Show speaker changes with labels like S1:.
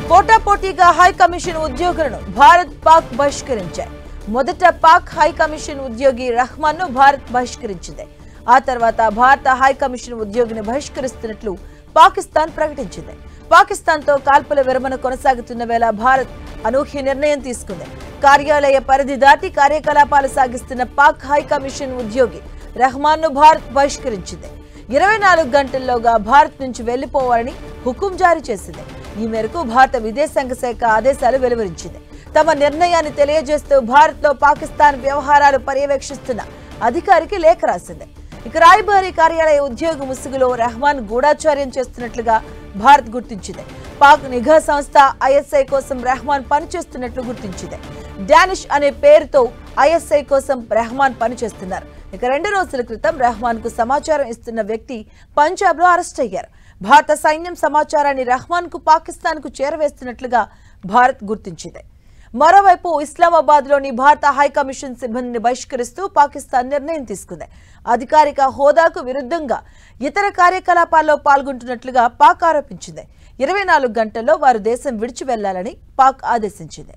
S1: పోటాపోటీగా high commission ఉద్యోగులను భారత్ పాక్ బహిష్కరించాయి. మొదట పాక్ హై కమిషన్ ఉద్యోగి రహమాన్ ను భారత్ బహిష్కరించింది. ఆ తర్వాత భారత హై కమిషన్ ఉద్యోగిని బహిష్కరిస్తున్నట్లు పాకిస్తాన్ ప్రకటించింది. పాకిస్తాన్ తో కాల్పుల విరమణ కొనసాగుతున్న వేళ భారత్ అనూహ్య నిర్ణయం తీసుకుంది. కార్యాలయ పరిధి దాటి కార్యకలాపాలు సాగిస్తున్న పాక్ హై కమిషన్ ఉద్యోగి రహమాన్ ను భారత్ బహిష్కరించింది. 24 గంటల్లోగా భారత్ నుంచి వెళ్లిపోవాలని హుకుం జారీ చేసింది. ఈ మేరకు భారత విదేశాంగ శాఖ ఆదేశాలు వెలువరించింది. తమ నిర్ణయాన్ని తెలియజేస్తూ భారత్ లో పాకిస్తాన్ వ్యవహారాలు పర్యవేక్షిస్తున్న అధికారికి లేఖ రాసింది. ఇక రాయబారి కార్యాలయ ఉద్యోగి ముసుగులో రహమాన్ గూఢాచార్యం చేస్తున్నట్లుగా భారత్ గుర్తించింది. పాక్ నిఘా సంస్థ ఐఎస్ఐ కోసం రహమాన్ పనిచేస్తున్నట్లు గుర్తించింది. డానిష్ అనే పేరుతో ఐఎస్ఐ కోసం రహమాన్ పనిచేస్తున్నారు. ఇక 2 రోజుల క్రితం రహమాన్ కు సమాచారం ఇస్తున్న వ్యక్తి పంజాబ్ లో అరెస్ట్ అయ్యారు. భారత సైన్యం సమాచారాన్ని రహమాన్ కు పాకిస్తాన్ కు చేరవేస్తున్నట్లుగా భారత్ గుర్తించింది. మరోవైపు ఇస్లామాబాద్ లోని భారత హై కమిషన్ సిబ్బందిని బహిష్కరిస్తూ పాకిస్తాన్ నిర్ణయం తీసుకుంది. అధికారిక హోదాకు విరుద్ధంగా ఇతర కార్యకలాపాల్లో పాల్గొంటున్నట్లుగా పాక్ ఆరోపించింది. 24 గంటల్లో వారు దేశం విడిచి వెళ్లాలని పాక్ ఆదేశించింది.